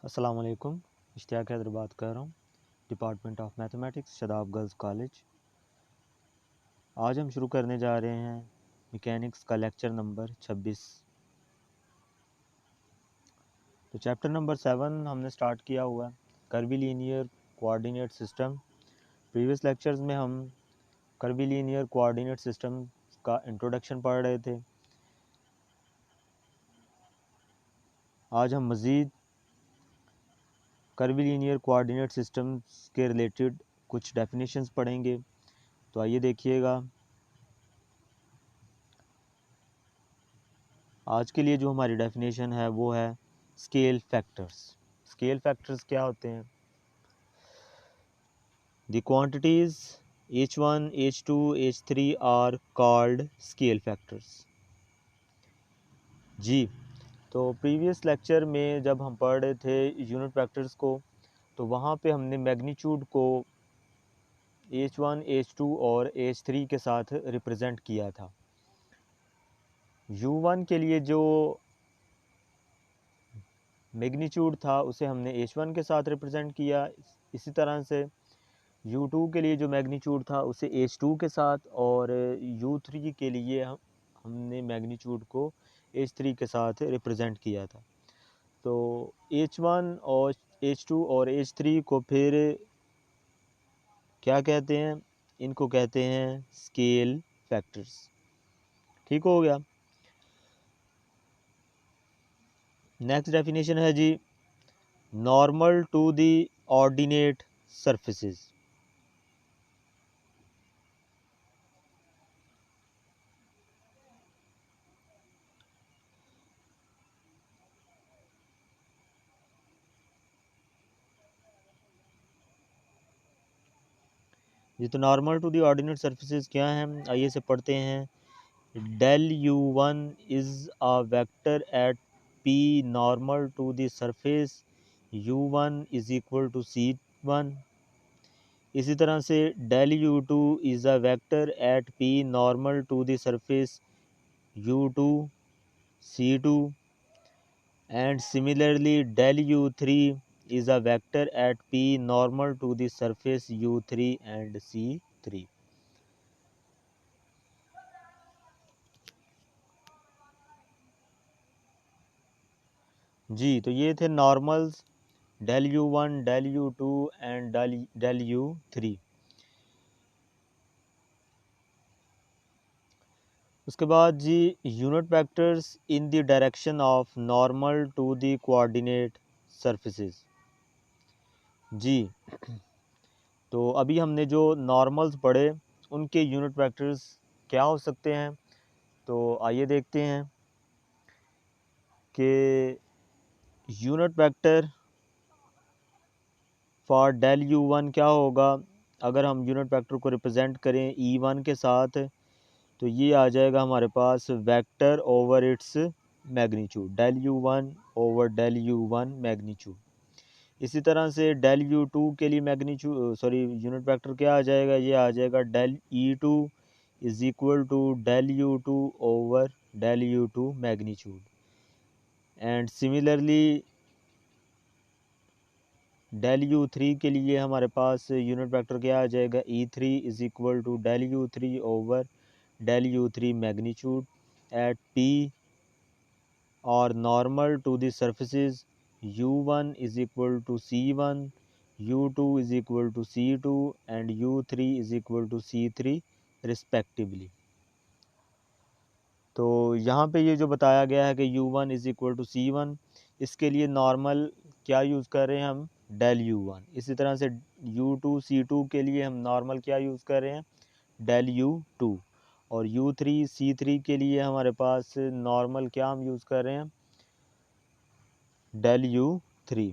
अस्सलाम वालेकुम। इश्तियाक हैदर बात कर रहा हूँ, department of mathematics, Shadab girls college. आज हम शुरू करने जा रहे हैं मैकेनिक्स का लेक्चर नंबर 26। तो चैप्टर नंबर 7 हमने स्टार्ट किया हुआ है, curvilinear coordinate system. Previous lectures में हम कर्वीलीनियर कोऑर्डिनेट सिस्टम का इंट्रोडक्शन पढ़ रहे थे। आज हम मज़ीद कर्वीलीनियर कोऑर्डिनेट सिस्टम्स के रिलेटेड कुछ डेफिनेशंस पढ़ेंगे। तो आइए देखिएगा। आज के लिए जो हमारी डेफिनेशन है वो है स्केल फैक्टर्स। स्केल फैक्टर्स क्या होते हैं? The quantities H1, H2, H3 are called scale factors. जी, तो प्रीवियस लेक्चर में जब हम पढ़ रहे थे यूनिट फैक्टर्स को, तो वहाँ पे हमने मैग्नीट्यूड को H1, H2 और H3 के साथ रिप्रेजेंट किया था। U1 के लिए जो मैग्नीट्यूड था उसे हमने H1 के साथ रिप्रेजेंट किया। इसी तरह से U2 के लिए जो मैग्नीट्यूड था उसे H2 के साथ, और U3 के लिए हमने मैग्नीट्यूड को H3 के साथ रिप्रेजेंट किया था। तो H1 और H2 और H3 को फिर क्या कहते हैं? इनको कहते हैं स्केल फैक्टर्स। ठीक हो गया। नेक्स्ट डेफिनेशन है जी, normal to the ordinate surfaces. ये तो normal to the ordinate surfaces क्या हैं, आइए से पढ़ते हैं। Del U1 is a vector at P normal to the surface U1 is equal to C1। इसी तरह से del U2 is a vector at P normal to the surface U2 C2। and similarly del U3 is a vector at P normal to the surface U3 and C3। जी, तो ये थे normals del U1, del U2 and del U3। उसके बाद जी, unit vectors in the direction of normal to the coordinate surfaces. जी, तो अभी हमने जो नॉर्मल्स पढ़े उनके यूनिट वेक्टर्स क्या हो सकते हैं। तो आइए देखते हैं कि unit vector for del U1 क्या होगा। अगर हम यूनिट वेक्टर को रिप्रेजेंट करें E1 के साथ, तो ये आ जाएगा हमारे पास vector over its magnitude, del U1 over del U1 magnitude. इसी तरह से डेल U2 के लिए यूनिट वेक्टर क्या आ जाएगा? ये आ जाएगा del E2 is equal to del U2 over del U2 magnitude. And similarly del U3 के लिए हमारे पास यूनिट वेक्टर क्या आ जाएगा? E3 is equal to del U3 over del U3 magnitude at P और normal to the surfaces U1 is equal to C1, U2 is equal to C2 and U3 is equal to C3 respectively. तो यहाँ पे ये जो बताया गया है कि U1 is equal to C1, इसके लिए नॉर्मल क्या यूज़ कर रहे हैं हम? Del U1। इसी तरह से U2 C2 के लिए हम नॉर्मल क्या यूज़ कर रहे हैं? Del U2। और U3 C3 के लिए हमारे पास नॉर्मल क्या हम यूज़ कर रहे हैं? Del U3।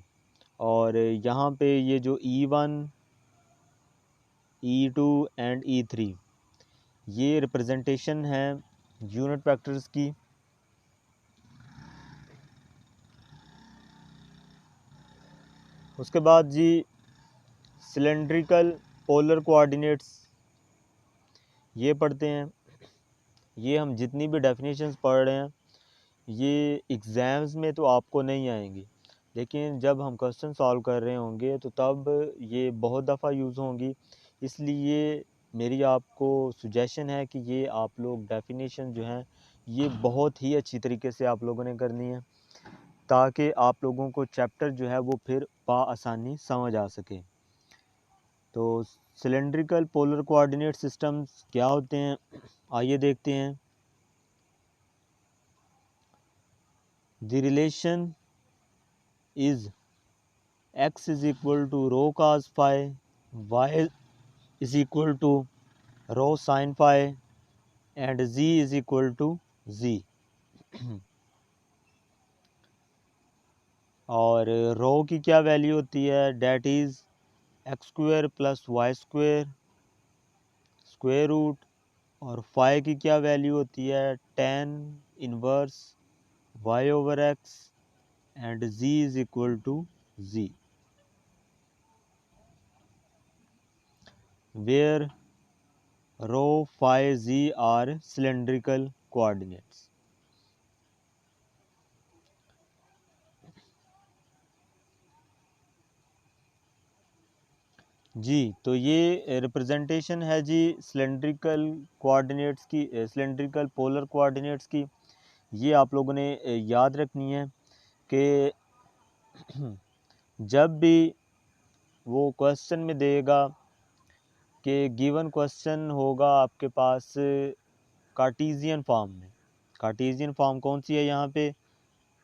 और यहाँ पे ये जो E1, E2 एंड E3 ये रिप्रेजेंटेशन है यूनिट वेक्टर्स की। उसके बाद जी, सिलेंड्रिकल पोलर कोऑर्डिनेट्स ये पढ़ते हैं। ये हम जितनी भी डेफिनेशंस पढ़ रहे हैं ये एग्ज़ाम्स में तो आपको नहीं आएंगी, लेकिन जब हम क्वेश्चन सॉल्व कर रहे होंगे तो तब ये बहुत दफ़ा यूज़ होंगी। इसलिए मेरी आपको सुजेशन है कि ये आप लोग डेफिनेशन जो हैं ये बहुत ही अच्छी तरीके से आप लोगों ने करनी है, ताकि आप लोगों को चैप्टर जो है वो फिर आसानी समझ आ सके। तो सिलेंड्रिकल पोलर कोऑर्डिनेट सिस्टम्स क्या होते हैं, आइए देखते हैं। The relation is x is equal to rho cos phi, y is equal to rho sin phi and z is equal to z। और रो की क्या वैल्यू होती है, that is x square plus y square square root, और phi की क्या value होती है, tan inverse y over x and z is equal to z, where rho phi z are cylindrical coordinates. जी, तो ये रिप्रेजेंटेशन है जी सिलेंड्रिकल कोऑर्डिनेट्स की, सिलेंड्रिकल पोलर कोऑर्डिनेट्स की। ये आप लोगों ने याद रखनी है कि जब भी वो क्वेश्चन में देगा कि गिवन क्वेश्चन होगा आपके पास कार्टेशियन फॉर्म में। कार्टेशियन फॉर्म कौन सी है यहाँ पे,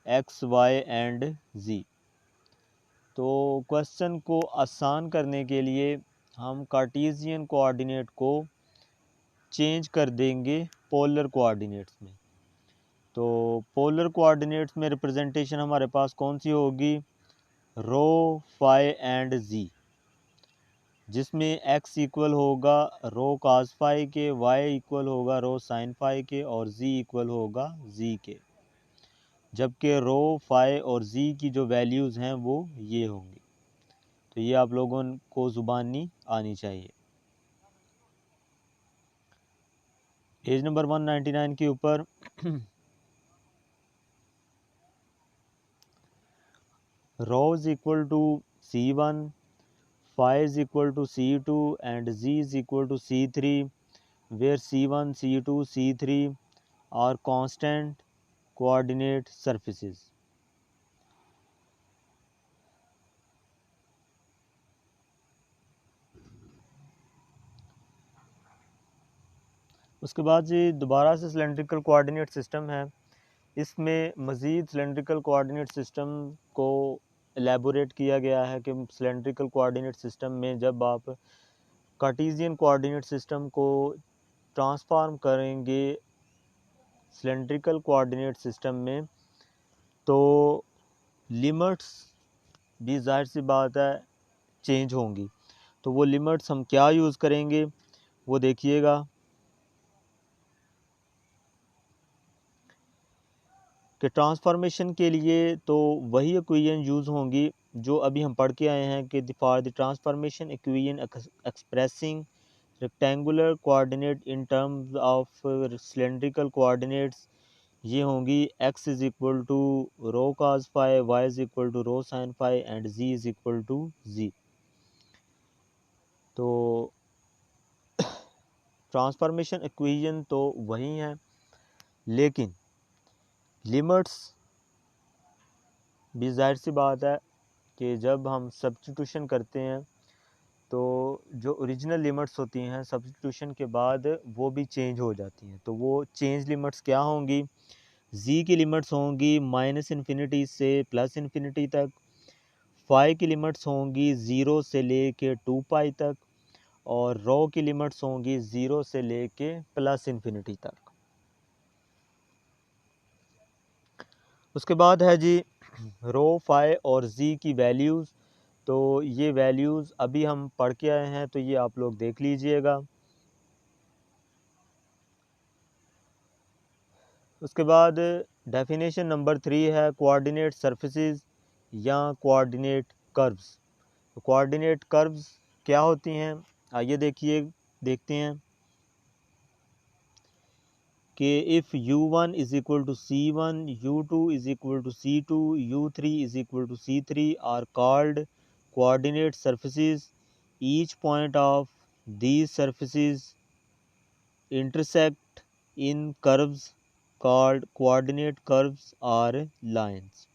एक्स वाई एंड जी। तो क्वेश्चन को आसान करने के लिए हम कार्टेशियन कोऑर्डिनेट को चेंज कर देंगे पोलर कोऑर्डिनेट्स में। तो पोलर कोऑर्डिनेट्स में रिप्रेजेंटेशन हमारे पास कौन सी होगी, रो फाई एंड जी, जिसमें x इक्वल होगा रो कास फाई के, y इक्वल होगा रो साइन फाई के और z इक्वल होगा z के, जबकि रो फाई और z की जो वैल्यूज़ हैं वो ये होंगी। तो ये आप लोगों को ज़ुबानी आनी चाहिए। पेज नंबर 199 के ऊपर rho is equal to C1, phi is equal to C2 and z is equal to C3, where C1, C2, C3 are constant coordinate surfaces। उसके बाद जी दोबारा से सिलेंड्रिकल कोऑर्डिनेट सिस्टम है। इसमें मज़ीद सिलेंड्रिकल कोऑर्डिनेट सिस्टम को एलेबोरेट किया गया है कि सिलेंड्रिकल कोऑर्डिनेट सिस्टम में जब आप कार्टेशियन कोऑर्डिनेट सिस्टम को ट्रांसफॉर्म करेंगे सिलेंड्रिकल कोऑर्डिनेट सिस्टम में, तो लिमिट्स भी ज़ाहिर सी बात है चेंज होंगी। तो वो लिमिट्स हम क्या यूज़ करेंगे वो देखिएगा। कि ट्रांसफॉर्मेशन के लिए तो वही इक्वेशन यूज़ होंगी जो अभी हम पढ़ के आए हैं कि for the transformation equation expressing rectangular coordinate in terms of cylindrical coordinates, ये होंगी x is equal to rho cos phi, y is equal to rho sine phi and z is equal to z। तो transformation equation तो वही हैं, लेकिन limits भी ज़ाहिर सी बात है कि जब हम सब्स्टिट्यूशन करते हैं तो जो ओरिजिनल लिमिट्स होती हैं सब्स्टिट्यूशन के बाद वो भी चेंज हो जाती हैं। तो वो चेंज लिमिट्स क्या होंगी, z की लिमिट्स होंगी माइनस इन्फिनिटी से प्लस इन्फिनिटी तक, फाई की लिमिट्स होंगी 0 से ले के 2 पाई तक, और रो की लिमिट्स होंगी 0 से ले के प्लस इन्फिनिटी तक। उसके बाद है जी रो फाई और जी की वैल्यूज़। तो ये वैल्यूज़ अभी हम पढ़ के आए हैं, तो ये आप लोग देख लीजिएगा। उसके बाद डेफिनेशन नंबर 3 है कोऑर्डिनेट सरफेसेस या कोऑर्डिनेट कर्व्स। तो कोऑर्डिनेट कर्व्स क्या होती हैं, आइए देखते हैं कि if u1 is equal to c1, u2 is equal to c2, u3 is equal to c3 are called coordinate surfaces. Each point of these surfaces intersect in curves called coordinate curves or lines.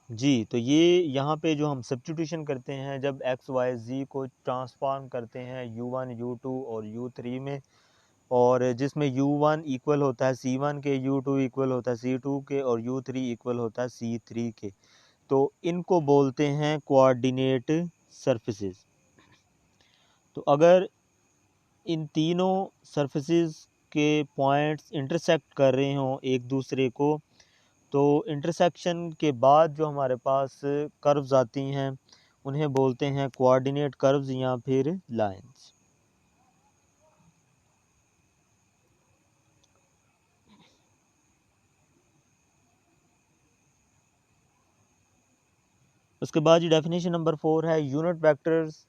जी, तो ये यहाँ पे जो हम substitution करते हैं जब x Y ज़ी को ट्रांसफॉर्म करते हैं u1 u2 और u3 में, और जिसमें u1 इक्वल होता है c1 के, u2 इक्वल होता है c2 के और u3 इक्वल होता है c3 के, तो इनको बोलते हैं कोऑर्डिनेट सरफेसेस। तो अगर इन तीनों सरफेसेस के पॉइंट्स इंटरसेक्ट कर रहे हों एक दूसरे को, तो इंटरसेक्शन के बाद जो हमारे पास कर्व्स आती हैं उन्हें बोलते हैं कोऑर्डिनेट कर्व्स या फिर लाइंस। उसके बाद जी डेफिनेशन नंबर 4 है unit vectors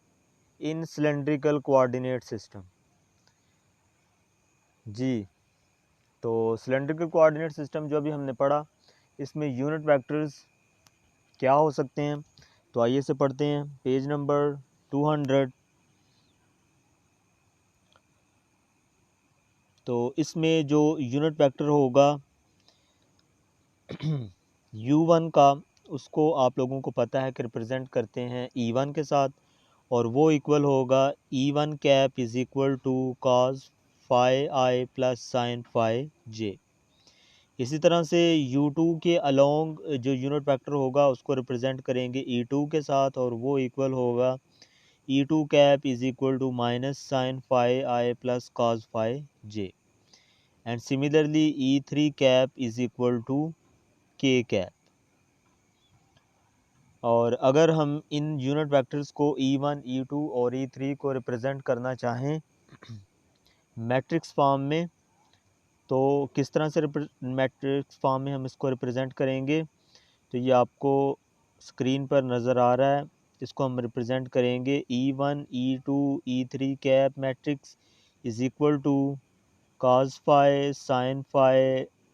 in cylindrical coordinate system. जी, तो सिलेंड्रिकल कोऑर्डिनेट सिस्टम जो अभी हमने पढ़ा, इसमें यूनिट वेक्टर्स क्या हो सकते हैं, तो आइए से पढ़ते हैं पेज नंबर 200। तो इसमें जो यूनिट वेक्टर होगा u1 का, उसको आप लोगों को पता है कि रिप्रेजेंट करते हैं e1 के साथ, और वो इक्वल होगा e1 cap is equal to cos phi i plus sin phi j। इसी तरह से u2 के अलोंग जो यूनिट वेक्टर होगा उसको रिप्रेजेंट करेंगे e2 के साथ, और वो इक्वल होगा e2 cap is equal to minus sin phi i plus cos phi j। And similarly e3 cap is equal to k cap. और अगर हम इन यूनिट वेक्टर्स को e1, e2 और e3 को रिप्रेजेंट करना चाहें मैट्रिक्स फॉर्म में, तो किस तरह से मैट्रिक्स फॉर्म में हम इसको रिप्रेजेंट करेंगे, तो ये आपको स्क्रीन पर नज़र आ रहा है। इसको हम रिप्रेजेंट करेंगे e1, e2, e3 cap matrix is equal to cos phi, sin phi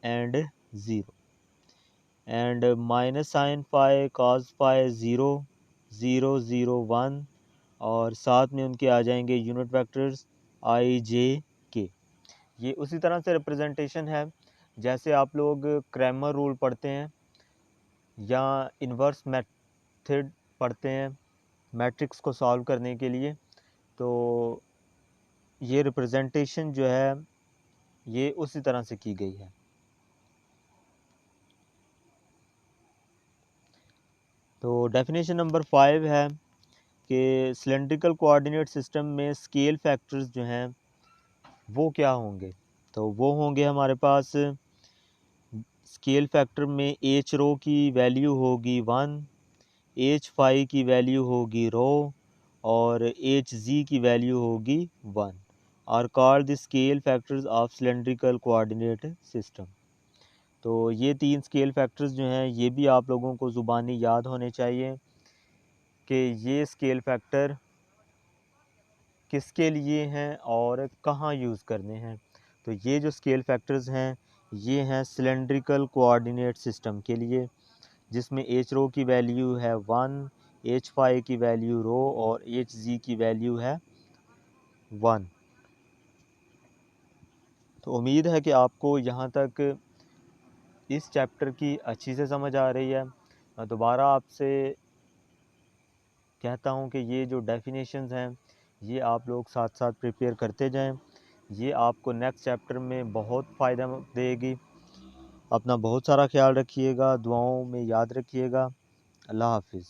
and 0, and minus sin phi, cos phi 0, 0, 0, 1, और साथ में उनके आ जाएंगे unit vectors i, j, k। ये उसी तरह से रिप्रेजेंटेशन है जैसे आप लोग क्रैमर रूल पढ़ते हैं या इन्वर्स मेथड पढ़ते हैं मैट्रिक्स को सॉल्व करने के लिए। तो ये रिप्रेजेंटेशन जो है ये उसी तरह से की गई है। तो डेफिनेशन नंबर 5 है कि सिलेंड्रिकल कोऑर्डिनेट सिस्टम में स्केल फैक्टर्स जो हैं वो क्या होंगे, तो वो होंगे हमारे पास स्केल फैक्टर में एच रो की वैल्यू होगी 1, एच फाई की वैल्यू होगी रो, और एच जी की वैल्यू होगी 1, are called the scale factors of cylindrical coordinate system. तो ये तीन स्केल फैक्टर्स जो हैं ये भी आप लोगों को ज़ुबानी याद होने चाहिए कि ये स्केल फैक्टर किसके लिए हैं और कहाँ यूज़ करने हैं। तो ये जो स्केल फैक्टर्स हैं ये हैं सिलेंड्रिकल कोऑर्डिनेट सिस्टम के लिए, जिसमें एच रो की वैल्यू है 1, एच फाई की वैल्यू रो और एच जी की वैल्यू है 1। तो उम्मीद है कि आपको यहाँ तक इस चैप्टर की अच्छी से समझ आ रही है। मैं दोबारा आपसे कहता हूँ कि ये जो डेफिनेशंस हैं ये आप लोग साथ साथ प्रिपेयर करते जाएं, ये आपको नेक्स्ट चैप्टर में बहुत फ़ायदा देगी। अपना बहुत सारा ख्याल रखिएगा, दुआओं में याद रखिएगा। अल्लाह हाफिज़।